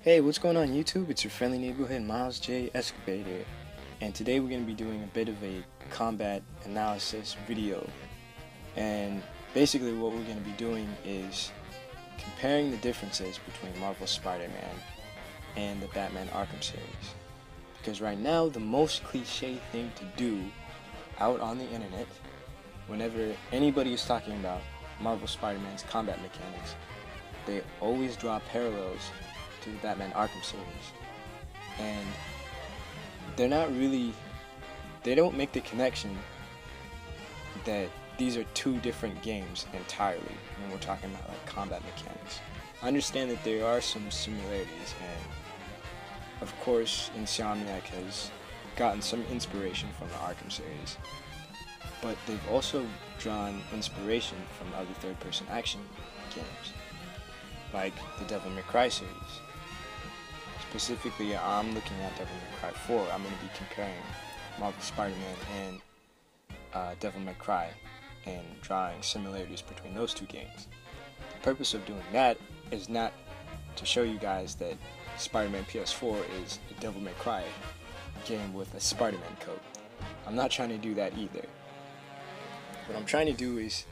Hey, what's going on YouTube? It's your friendly neighborhood MilesJ.Escapade here, and today we're going to be doing a bit of a combat analysis video. And basically what we're going to be doing is comparing the differences between Marvel's Spider-Man and the Batman Arkham series. Because right now the most cliche thing to do out on the internet, whenever anybody is talking about Marvel Spider-Man's combat mechanics, they always draw parallels to the Batman Arkham series, and they don't make the connection that these are two different games entirely when we're talking about like combat mechanics. I understand that there are some similarities, and of course Insomniac has gotten some inspiration from the Arkham series, but they've also drawn inspiration from other third-person action games like the Devil May Cry series. Specifically, I'm looking at Devil May Cry 4. I'm going to be comparing Marvel Spider-Man and Devil May Cry and drawing similarities between those two games. The purpose of doing that is not to show you guys that Spider-Man PS4 is a Devil May Cry game with a Spider-Man code. I'm not trying to do that either. What I'm trying to do is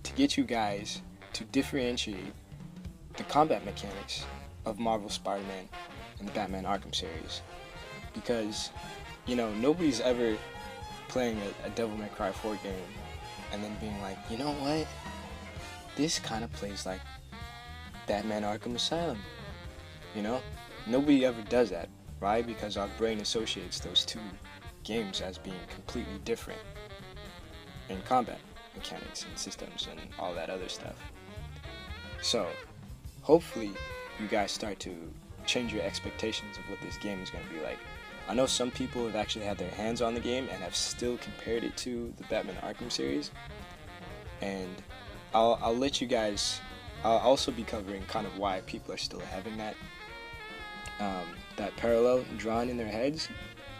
to get you guys to differentiate the combat mechanics of Marvel Spider-Man and the Batman Arkham series, because nobody's ever playing a Devil May Cry 4 game and then being like, you know what, this kind of plays like Batman Arkham Asylum. Nobody ever does that. Why? Because our brain associates those two games as being completely different in combat mechanics and systems and all that other stuff. So hopefully you guys start to change your expectations of what this game is going to be like. I know some people have actually had their hands on the game and have still compared it to the Batman Arkham series, and I'll let you guys. I'll also be covering kind of why people are still having that parallel drawn in their heads.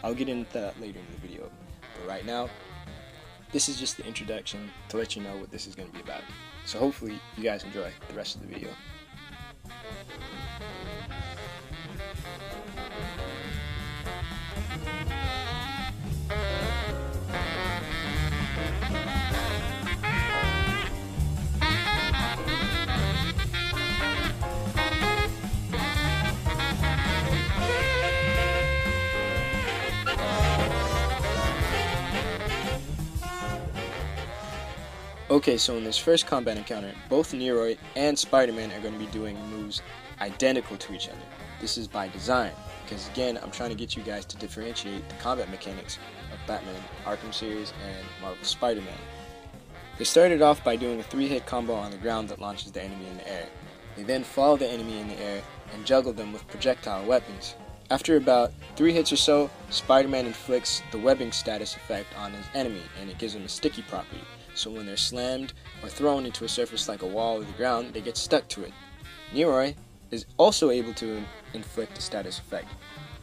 I'll get into that later in the video, but right now this is just the introduction to let you know what this is going to be about. So hopefully you guys enjoy the rest of the video. Okay, so in this first combat encounter, both Leroy and Spider-Man are going to be doing moves identical to each other. This is by design, because again, I'm trying to get you guys to differentiate the combat mechanics of Batman Arkham series and Marvel Spider-Man. They started off by doing a 3-hit combo on the ground that launches the enemy in the air. They then follow the enemy in the air and juggle them with projectile weapons. After about 3 hits or so, Spider-Man inflicts the webbing status effect on his enemy, and it gives him a sticky property. So when they're slammed or thrown into a surface like a wall or the ground, they get stuck to it. Leroy is also able to inflict a status effect,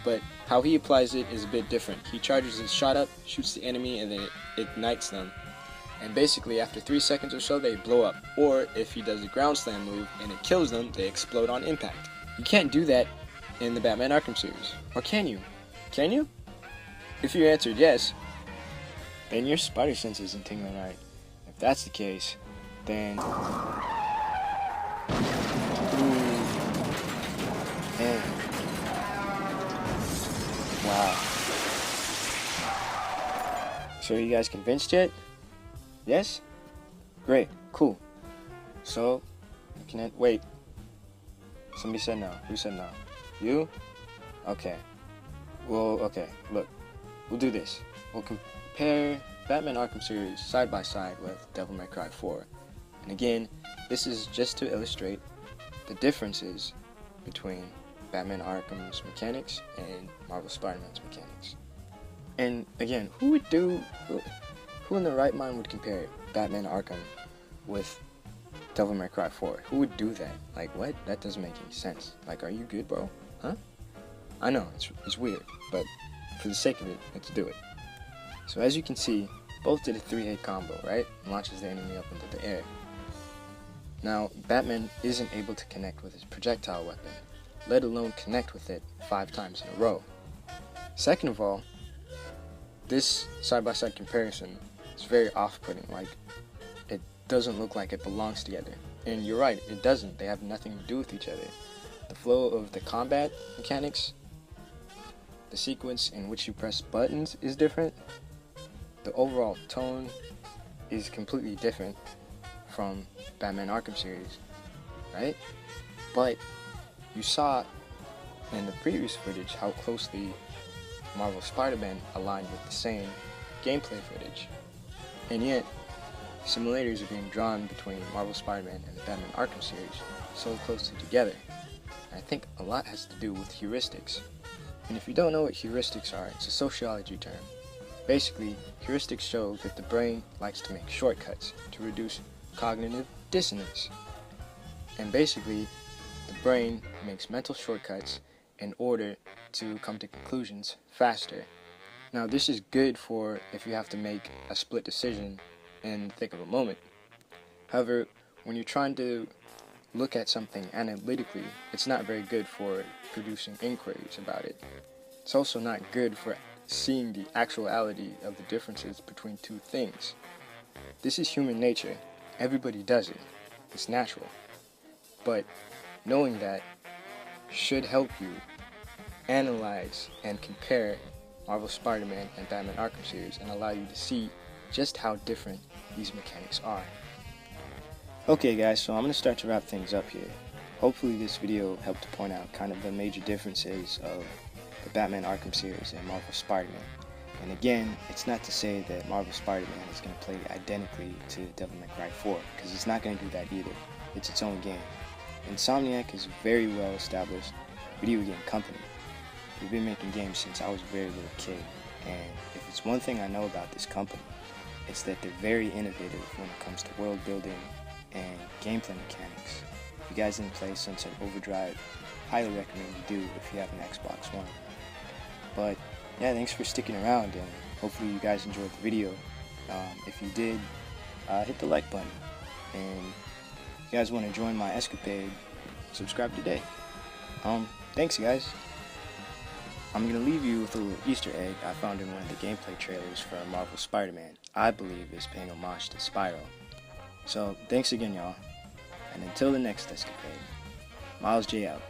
but how he applies it is a bit different. He charges his shot up, shoots the enemy, and then it ignites them. And basically after 3 seconds or so, they blow up. Or if he does a ground slam move and it kills them, they explode on impact. You can't do that in the Batman Arkham series. Or can you? Can you? If you answered yes, then your spider sense isn't tingling right. If that's the case, then man. Wow. So are you guys convinced yet? Yes? Great, cool. So wait. Somebody said no. Who said no? You? Okay. Well, okay, look. We'll do this. We'll compare Batman Arkham series side by side with Devil May Cry 4. And again, this is just to illustrate the differences between Batman Arkham's mechanics and Marvel Spider-Man's mechanics. And again, who in their right mind would compare Batman Arkham with Devil May Cry 4? Who would do that? Like, what? That doesn't make any sense. Like, are you good, bro? Huh? I know, it's weird, but for the sake of it, let's do it. So as you can see, both did a 3-hit combo, right? Launches the enemy up into the air. Now, Batman isn't able to connect with his projectile weapon, let alone connect with it 5 times in a row. Second of all, this side-by-side comparison is very off-putting. Like, it doesn't look like it belongs together. And you're right, it doesn't. They have nothing to do with each other. The flow of the combat mechanics, the sequence in which you press buttons is different. The overall tone is completely different from Batman Arkham series, right? But you saw in the previous footage how closely Marvel Spider-Man aligned with the same gameplay footage. And yet, similarities are being drawn between Marvel Spider-Man and the Batman Arkham series so closely together. And I think a lot has to do with heuristics. And if you don't know what heuristics are, it's a sociology term. Basically, heuristics show that the brain likes to make shortcuts to reduce cognitive dissonance. And basically, the brain makes mental shortcuts in order to come to conclusions faster. Now, this is good for if you have to make a split decision in the thick of a moment. However, when you're trying to look at something analytically, it's not very good for producing inquiries about it. It's also not good for seeing the actuality of the differences between two things. This is human nature. Everybody does it. It's natural. But knowing that should help you analyze and compare Marvel Spider-Man and Batman Arkham series and allow you to see just how different these mechanics are. Okay guys, so I'm going to start to wrap things up here. Hopefully this video helped to point out kind of the major differences of the Batman Arkham series and Marvel Spider-Man. And again, it's not to say that Marvel Spider-Man is going to play identically to Devil May Cry 4, because it's not going to do that either. It's its own game. Insomniac is a very well established video game company. They've been making games since I was a very little kid, and if it's one thing I know about this company, it's that they're very innovative when it comes to world building and gameplay mechanics. If you guys didn't play Sunset Overdrive, highly recommend you do if you have an Xbox One. But yeah, thanks for sticking around, and hopefully you guys enjoyed the video. If you did, hit the like button, and if you guys want to join my escapade, subscribe today. Thanks guys. I'm going to leave you with a little Easter egg I found in one of the gameplay trailers for Marvel Spider-Man. I believe is paying homage to Spyro. So, thanks again y'all, and until the next escapade, Miles J out.